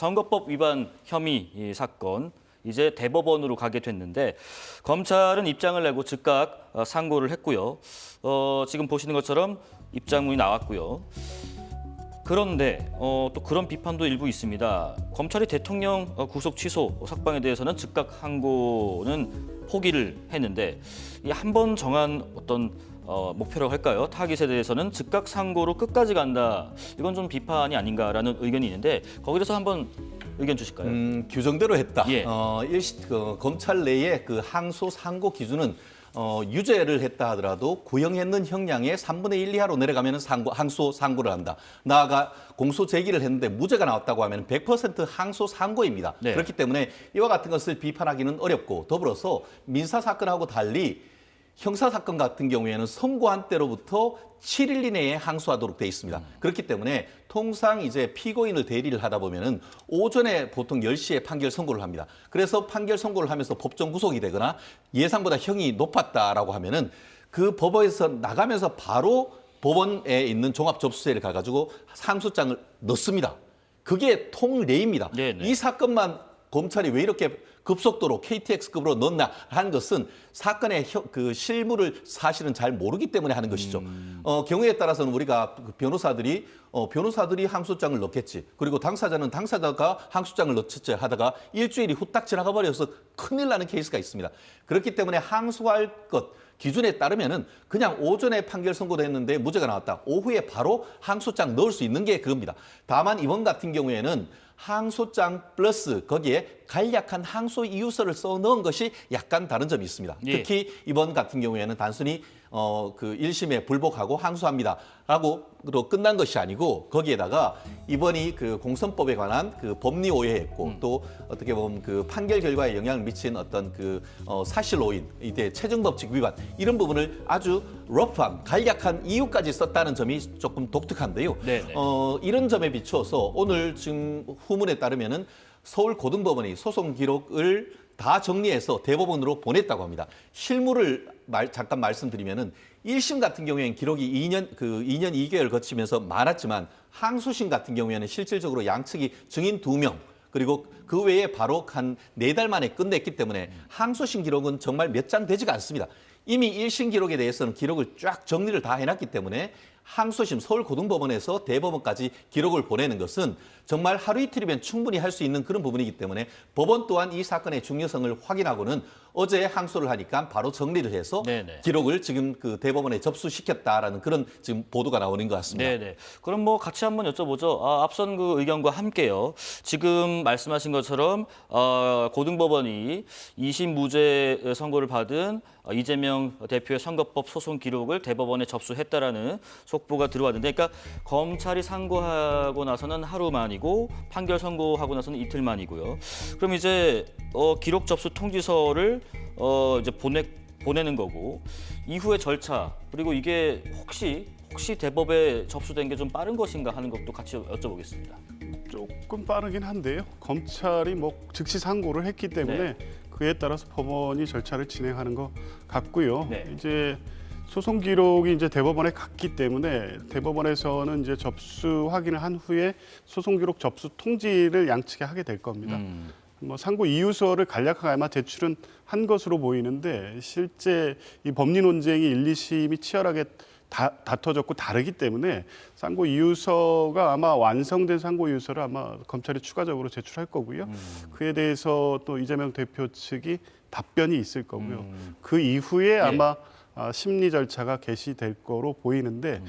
선거법 위반 혐의 이 사건 이제 대법원으로 가게 됐는데 검찰은 입장을 내고 즉각 상고를 했고요. 지금 보시는 것처럼 입장문이 나왔고요. 그런데 또 그런 비판도 일부 있습니다. 검찰이 대통령 구속 취소 석방에 대해서는 즉각 항고는 포기를 했는데 한 번 정한 어떤 목표라고 할까요? 타깃에 대해서는 즉각 상고로 끝까지 간다. 이건 좀 비판이 아닌가라는 의견이 있는데 거기에 대해서 한번 의견 주실까요? 규정대로 했다. 예. 검찰 내의 그 항소 상고 기준은 유죄를 했다 하더라도 구형했는 형량의 3분의 1 이하로 내려가면 항소 상고를 한다. 나아가 공소 제기를 했는데 무죄가 나왔다고 하면 100% 항소 상고입니다. 네. 그렇기 때문에 이와 같은 것을 비판하기는 어렵고 더불어서 민사 사건하고 달리 형사 사건 같은 경우에는 선고한 때로부터 7일 이내에 항소하도록 돼 있습니다. 그렇기 때문에 통상 이제 피고인을 대리를 하다 보면은 오전에 보통 10시에 판결 선고를 합니다. 그래서 판결 선고를 하면서 법정 구속이 되거나 예상보다 형이 높았다라고 하면은 그 법원에서 나가면서 바로 법원에 있는 종합접수대를 가가지고 상소장을 넣습니다. 그게 통례입니다. 네네. 이 사건만 검찰이 왜 이렇게 급속도로 KTX급으로 넣나 하는 것은 사건의 그 실물을 사실은 잘 모르기 때문에 하는 것이죠. 경우에 따라서는 우리가 변호사들이 항소장을 넣겠지. 그리고 당사자가 항소장을 넣겠지 하다가 일주일이 후딱 지나가 버려서 큰일 나는 케이스가 있습니다. 그렇기 때문에 항소할 것 기준에 따르면은 그냥 오전에 판결 선고됐는데 무죄가 나왔다. 오후에 바로 항소장 넣을 수 있는 게 그겁니다. 다만 이번 같은 경우에는 항소장 플러스 거기에 간략한 항소 이유서를 써 넣은 것이 약간 다른 점이 있습니다. 예. 특히 이번 같은 경우에는 단순히 그 1심에 불복하고 항소합니다라고 끝난 것이 아니고 거기에다가 이번이 그 공선법에 관한 그 법리 오해했고 또 어떻게 보면 그 판결 결과에 영향을 미친 어떤 그 사실 오인, 이때 체증법칙 위반 이런 부분을 아주 러프한 간략한 이유까지 썼다는 점이 조금 독특한데요. 네네. 이런 점에 비추어서 오늘 지금 후문에 따르면은 서울고등법원이 소송 기록을 다 정리해서 대법원으로 보냈다고 합니다. 실무를 잠깐 말씀드리면은 1심 같은 경우에는 기록이 2년 2개월 거치면서 많았지만 항소심 같은 경우에는 실질적으로 양측이 증인 2명 그리고 그 외에 바로 한 4달 만에 끝냈기 때문에 항소심 기록은 정말 몇 장 되지가 않습니다. 이미 1심 기록에 대해서는 기록을 쫙 정리를 다 해놨기 때문에 항소심 서울고등법원에서 대법원까지 기록을 보내는 것은 정말 하루 이틀이면 충분히 할 수 있는 그런 부분이기 때문에 법원 또한 이 사건의 중요성을 확인하고는 어제 항소를 하니까 바로 정리를 해서 네네. 기록을 지금 그 대법원에 접수시켰다라는 그런 지금 보도가 나오는 것 같습니다. 네네. 그럼 뭐 같이 한번 여쭤보죠. 앞선 그 의견과 함께요. 지금 말씀하신 것처럼 고등법원이 2심 무죄 선고를 받은 이재명 대표의 선거법 소송 기록을 대법원에 접수했다라는 속보가 들어왔는데, 그러니까 검찰이 상고하고 나서는 하루 만이고 판결 선고하고 나서는 이틀 만이고요. 그럼 이제 기록 접수 통지서를 이제 보내는 거고 이후의 절차 그리고 이게 혹시 대법에 접수된 게 좀 빠른 것인가 하는 것도 같이 여쭤보겠습니다. 조금 빠르긴 한데요. 검찰이 뭐 즉시 상고를 했기 때문에 네. 그에 따라서 법원이 절차를 진행하는 것 같고요. 네. 이제 소송 기록이 이제 대법원에 갔기 때문에 대법원에서는 이제 접수 확인을 한 후에 소송 기록 접수 통지를 양측에 하게 될 겁니다. 뭐 상고 이유서를 간략하게 아마 제출은 한 것으로 보이는데 실제 이 법리 논쟁이 1, 2심이 치열하게 다퉈졌고 다르기 때문에 상고 이유서가 아마 완성된 상고 이유서를 아마 검찰이 추가적으로 제출할 거고요. 그에 대해서 또 이재명 대표 측이 답변이 있을 거고요. 그 이후에 아마 심리 절차가 개시될 거로 보이는데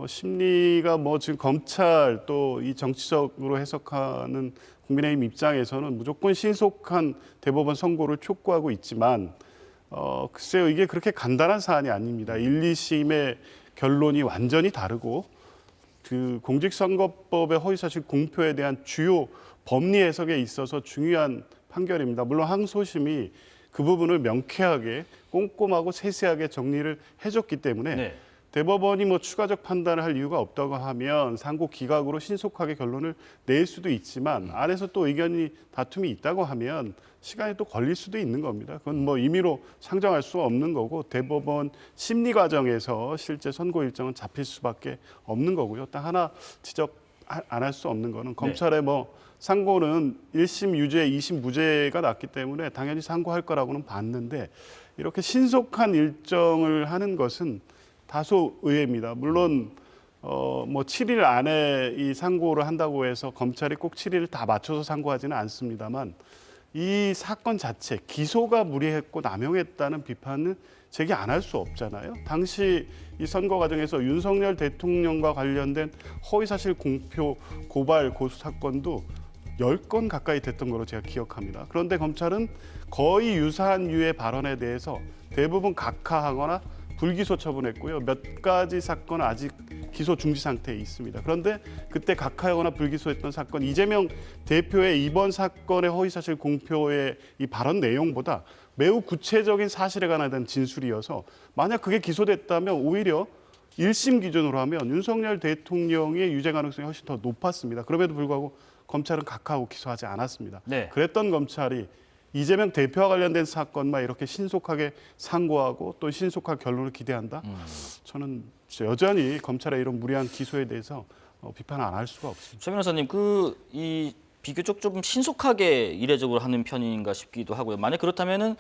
심리가 뭐 지금 검찰 또 이 정치적으로 해석하는 국민의힘 입장에서는 무조건 신속한 대법원 선고를 촉구하고 있지만 글쎄요, 이게 그렇게 간단한 사안이 아닙니다. 1, 2심의 결론이 완전히 다르고 그 공직선거법의 허위사실 공표에 대한 주요 법리 해석에 있어서 중요한 판결입니다. 물론 항소심이 그 부분을 명쾌하게 꼼꼼하고 세세하게 정리를 해줬기 때문에 네. 대법원이 뭐 추가적 판단을 할 이유가 없다고 하면 상고 기각으로 신속하게 결론을 낼 수도 있지만 안에서 또 의견이 다툼이 있다고 하면 시간이 또 걸릴 수도 있는 겁니다. 그건 뭐 임의로 상정할 수 없는 거고 대법원 심리 과정에서 실제 선고 일정은 잡힐 수밖에 없는 거고요. 딱 하나 지적 안 할 수 없는 거는 검찰의 뭐 상고는 1심 유죄, 2심 무죄가 났기 때문에 당연히 상고할 거라고는 봤는데 이렇게 신속한 일정을 하는 것은 다소 의외입니다. 물론 뭐 7일 안에 이 상고를 한다고 해서 검찰이 꼭 7일을 다 맞춰서 상고하지는 않습니다만 이 사건 자체 기소가 무리했고 남용했다는 비판은 제기 안 할 수 없잖아요. 당시 이 선거 과정에서 윤석열 대통령과 관련된 허위사실 공표, 고발, 고수 사건도 10건 가까이 됐던 걸로 제가 기억합니다. 그런데 검찰은 거의 유사한 류의 발언에 대해서 대부분 각하하거나 불기소 처분했고요. 몇 가지 사건은 아직 기소 중지 상태에 있습니다. 그런데 그때 각하하거나 불기소했던 사건, 이재명 대표의 이번 사건의 허위사실 공표의 이 발언 내용보다 매우 구체적인 사실에 관한 진술이어서 만약 그게 기소됐다면 오히려 1심 기준으로 하면 윤석열 대통령의 유죄 가능성이 훨씬 더 높았습니다. 그럼에도 불구하고 검찰은 각하하고 기소하지 않았습니다. 네. 그랬던 검찰이 이재명 대표와 관련된 사건만 이렇게 신속하게 상고하고 또 신속한 결론을 기대한다? 저는 여전히 검찰의 이런 무리한 기소에 대해서 비판 안 할 수가 없습니다. 최 변호사님, 이 비교적 좀 신속하게 이례적으로 하는 편인가 싶기도 하고요. 만약 그렇다면은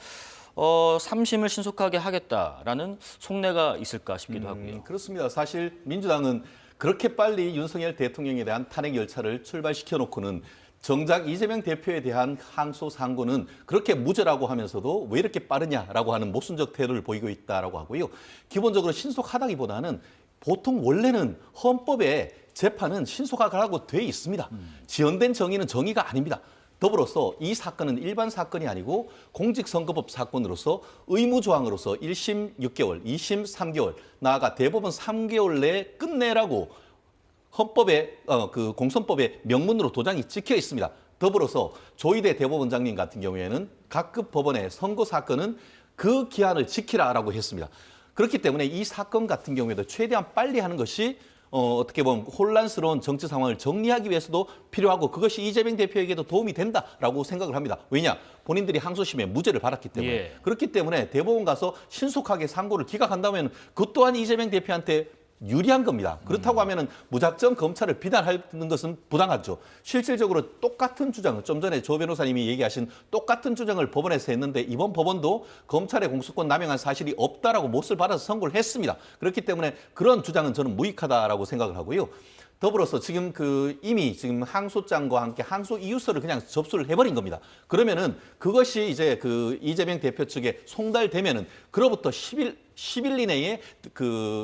3심을 신속하게 하겠다라는 속내가 있을까 싶기도 하고요. 그렇습니다. 사실 민주당은 그렇게 빨리 윤석열 대통령에 대한 탄핵 열차를 출발시켜 놓고는 정작 이재명 대표에 대한 항소 상고는 그렇게 무죄라고 하면서도 왜 이렇게 빠르냐라고 하는 모순적 태도를 보이고 있다라고 하고요. 기본적으로 신속하다기보다는 보통 원래는 헌법에 재판은 신속하라고 돼 있습니다. 지연된 정의는 정의가 아닙니다. 더불어서 이 사건은 일반 사건이 아니고 공직선거법 사건으로서 의무조항으로서 1심 6개월, 2심 3개월, 나아가 대법원 3개월 내에 끝내라고 헌법에 그 공선법에 명문으로 도장이 찍혀 있습니다. 더불어서 조희대 대법원장님 같은 경우에는 각급 법원의 선고 사건은 그 기한을 지키라라고 했습니다. 그렇기 때문에 이 사건 같은 경우에도 최대한 빨리 하는 것이 어떻게 보면 혼란스러운 정치 상황을 정리하기 위해서도 필요하고 그것이 이재명 대표에게도 도움이 된다라고 생각을 합니다. 왜냐? 본인들이 항소심에 무죄를 받았기 때문에. 예. 그렇기 때문에 대법원 가서 신속하게 상고를 기각한다면 그것 또한 이재명 대표한테 유리한 겁니다. 그렇다고 하면은 무작정 검찰을 비난하는 것은 부당하죠. 실질적으로 똑같은 주장을 좀 전에 조 변호사님이 얘기하신 똑같은 주장을 법원에서 했는데 이번 법원도 검찰의 공소권 남용한 사실이 없다라고 못을 받아서 선고를 했습니다. 그렇기 때문에 그런 주장은 저는 무익하다라고 생각을 하고요. 더불어서 지금 이미 지금 항소장과 함께 항소 이유서를 그냥 접수를 해버린 겁니다. 그러면은 그것이 이제 이재명 대표 측에 송달되면은 그로부터 10일 이내에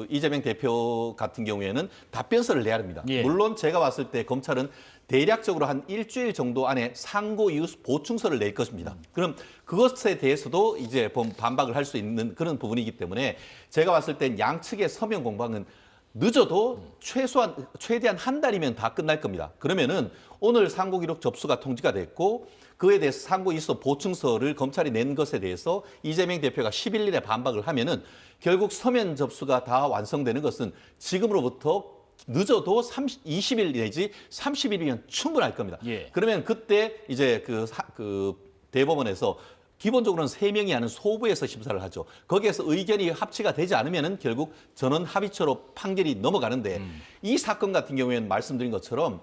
이재명 대표 같은 경우에는 답변서를 내야 합니다. 예. 물론 제가 봤을 때 검찰은 대략적으로 한 일주일 정도 안에 상고 이유 보충서를 낼 것입니다. 그럼 그것에 대해서도 이제 반박을 할 수 있는 그런 부분이기 때문에 제가 봤을 땐 양측의 서면 공방은 늦어도 최대한 한 달이면 다 끝날 겁니다. 그러면은 오늘 상고 기록 접수가 통지가 됐고 그에 대해서 상고 이수 보충서를 검찰이 낸 것에 대해서 이재명 대표가 10일 이내 반박을 하면은 결국 서면 접수가 다 완성되는 것은 지금으로부터 늦어도 20일 내지 30일이면 충분할 겁니다. 예. 그러면 그때 이제 대법원에서 기본적으로는 3명이 하는 소부에서 심사를 하죠. 거기에서 의견이 합치가 되지 않으면 결국 전원 합의처로 판결이 넘어가는데 이 사건 같은 경우에는 말씀드린 것처럼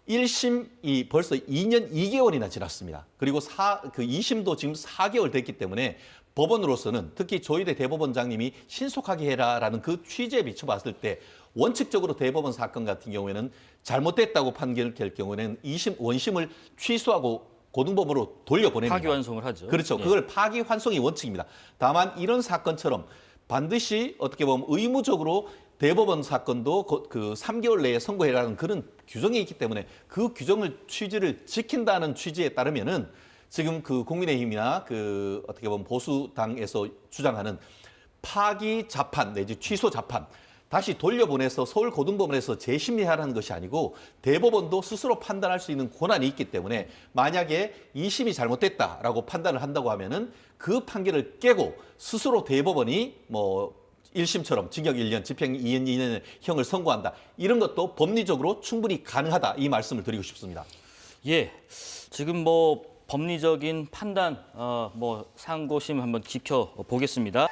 1심이 벌써 2년 2개월이나 지났습니다. 그리고 2심도 지금 4개월 됐기 때문에 법원으로서는 특히 조희대 대법원장님이 신속하게 해라라는 그 취지에 비춰봤을 때 원칙적으로 대법원 사건 같은 경우에는 잘못됐다고 판결될 경우에는 2심, 원심을 취소하고 고등법원으로 돌려보냅니다. 파기환송을 하죠. 그렇죠. 예. 그걸 파기환송이 원칙입니다. 다만 이런 사건처럼 반드시 어떻게 보면 의무적으로 대법원 사건도 그 3개월 내에 선고해라는 그런 규정이 있기 때문에 그 규정을 취지를 지킨다는 취지에 따르면은 지금 국민의힘이나 어떻게 보면 보수당에서 주장하는 파기 자판 내지 취소 자판 다시 돌려보내서 서울고등법원에서 재심리하라는 것이 아니고 대법원도 스스로 판단할 수 있는 권한이 있기 때문에 만약에 2심이 잘못됐다라고 판단을 한다고 하면은 그 판결을 깨고 스스로 대법원이 1심처럼 징역 1년, 집행 2년, 2년의 형을 선고한다. 이런 것도 법리적으로 충분히 가능하다. 이 말씀을 드리고 싶습니다. 예, 지금 법리적인 판단, 상고심 한번 지켜보겠습니다.